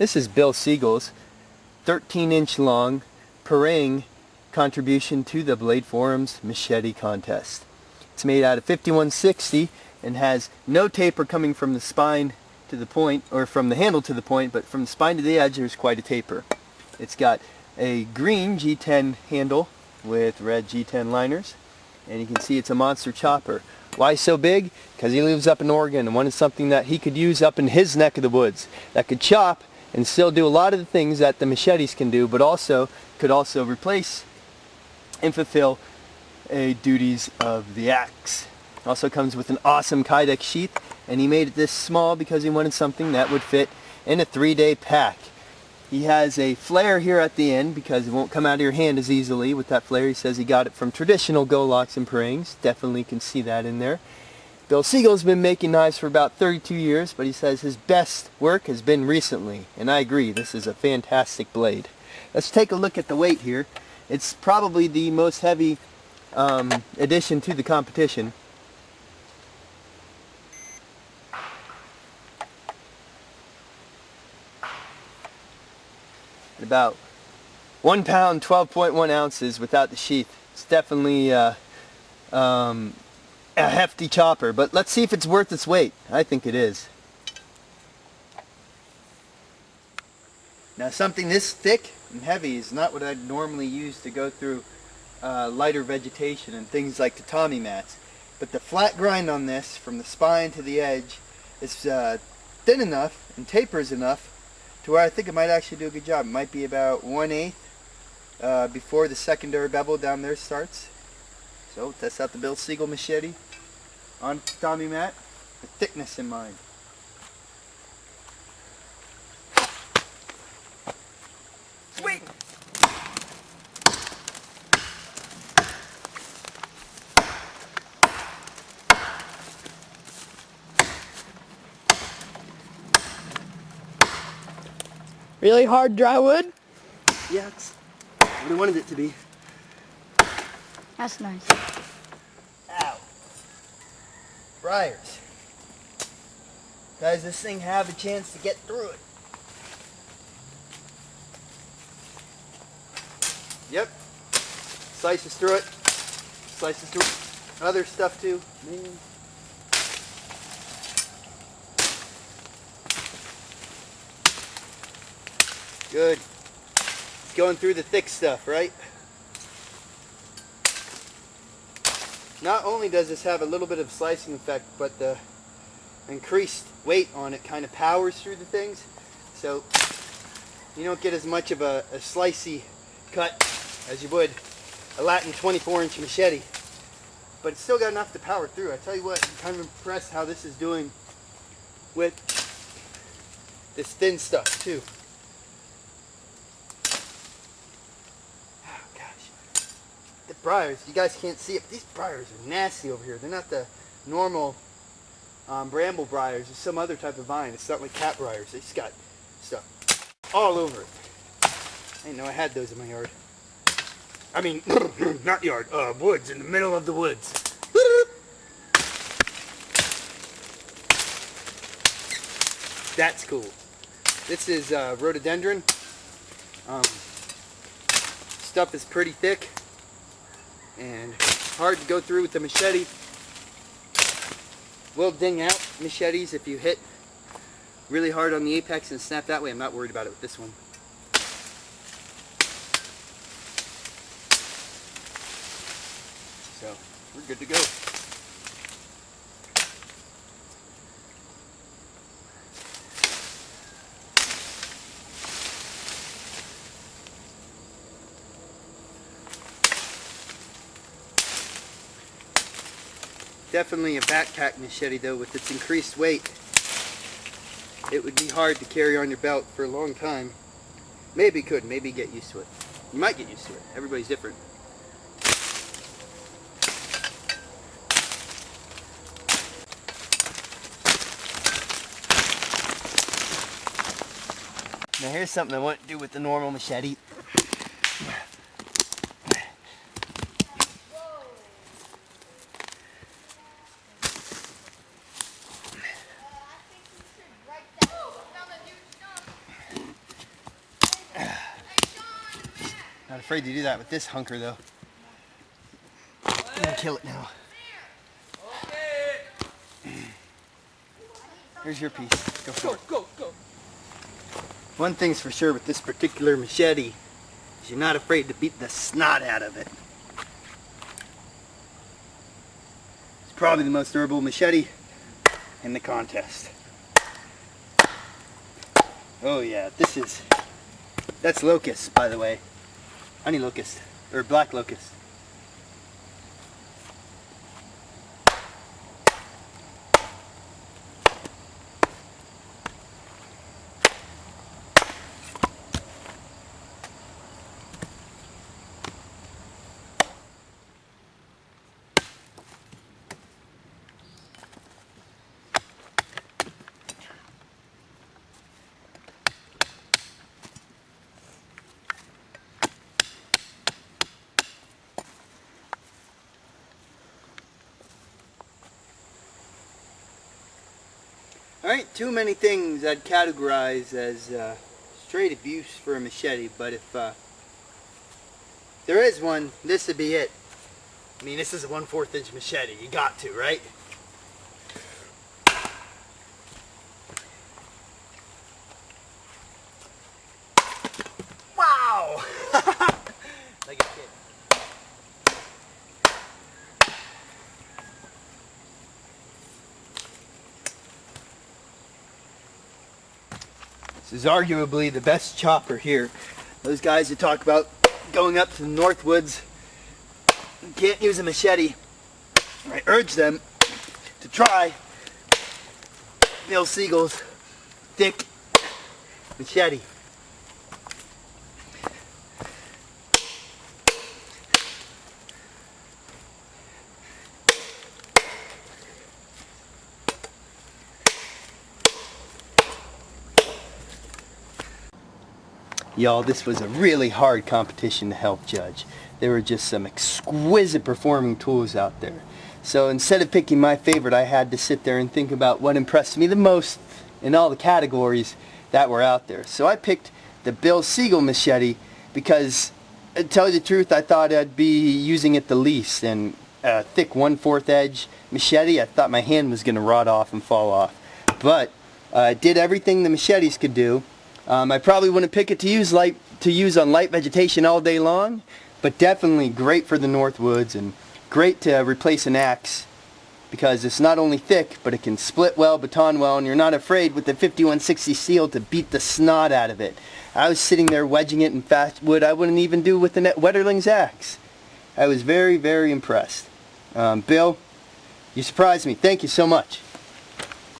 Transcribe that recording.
This is Bill Siegle's 13-inch long Parang contribution to the Blade Forum's Machete contest. It's made out of 5160 and has no taper coming from the spine to the point, or from the handle to the point, but from the spine to the edge there's quite a taper. It's got a green G10 handle with red G10 liners, and you can see it's a monster chopper. Why so big? Because he lives up in Oregon and wanted something that he could use up in his neck of the woods that could chop and still do a lot of the things that the machetes can do, but also could also replace and fulfill duties of the axe. Also comes with an awesome Kydex sheath, and he made it this small because he wanted something that would fit in a 3-day pack. He has a flare here at the end because it won't come out of your hand as easily with that flare. He says he got it from traditional go locks and Parangs. Definitely can see that in there. Bill Siegle's been making knives for about 32 years, but he says his best work has been recently, and I agree, this is a fantastic blade. Let's take a look at the weight here. It's probably the most heavy addition to the competition. At about 1 pound, 12.1 ounces without the sheath. It's definitely a hefty chopper, but let's see if it's worth its weight. I think it is. Now, something this thick and heavy is not what I'd normally use to go through lighter vegetation and things like tatami mats, but the flat grind on this from the spine to the edge is thin enough and tapers enough to where I think it might actually do a good job. It might be about 1/8 before the secondary bevel down there starts. So test out the Bill Siegle machete on tatami mat with thickness in mind. Sweet! Really hard dry wood? Yeah, it's what I wanted it to be. That's nice. Ow. Briars. Guys, this thing have a chance to get through it. Yep. Slices through it. Slices through other stuff too. Man. Good. It's going through the thick stuff, right? Not only does this have a little bit of slicing effect, but the increased weight on it kind of powers through the things, so you don't get as much of a slicey cut as you would a Latin 24-inch machete, but it's still got enough to power through. I tell you what, I'm kind of impressed how this is doing with this thin stuff too. The briars, you guys can't see it, but these briars are nasty over here. They're not the normal bramble briars. There's some other type of vine. It's not like cat briars. They just got stuff all over it. I didn't know I had those in my yard. I mean, not yard, woods, in the middle of the woods. That's cool. This is rhododendron. Stuff is pretty thick and hard to go through with the machete. Will ding out machetes if you hit really hard on the apex and snap that way. I'm not worried about it with this one. So we're good to go. Definitely a backpack machete though. With its increased weight, it would be hard to carry on your belt for a long time. Maybe could, maybe get used to it. You might get used to it. Everybody's different. Now here's something I want to do with the normal machete. afraid to do that with this hunker though. I'm gonna kill it now. Here's your piece. Go for it. Go. One thing's for sure with this particular machete is you're not afraid to beat the snot out of it. It's probably the most durable machete in the contest. Oh yeah, that's locust, by the way. Honey locust, or black locust. Alright, too many things I'd categorize as straight abuse for a machete, but if there is one, this would be it. I mean, this is a 1/4 inch machete. You got to, right? Wow! Like a kid. This is arguably the best chopper here. Those guys that talk about going up to the North Woods can't use a machete. I urge them to try Bill Siegle's thick machete. Y'all, this was a really hard competition to help judge. There were just some exquisite performing tools out there. So instead of picking my favorite, I had to sit there and think about what impressed me the most in all the categories that were out there. So I picked the Bill Siegle machete because, to tell you the truth, I thought I'd be using it the least. And a thick 1/4 edge machete, I thought my hand was going to rot off and fall off. But it did everything the machetes could do. I probably wouldn't pick it to use on light vegetation all day long, but definitely great for the North Woods and great to replace an axe because it's not only thick, but it can split well, baton well, and you're not afraid with the 5160 steel to beat the snot out of it. I was sitting there wedging it in fast wood I wouldn't even do with the Wetterling's axe. I was very, very impressed. Bill, you surprised me. Thank you so much.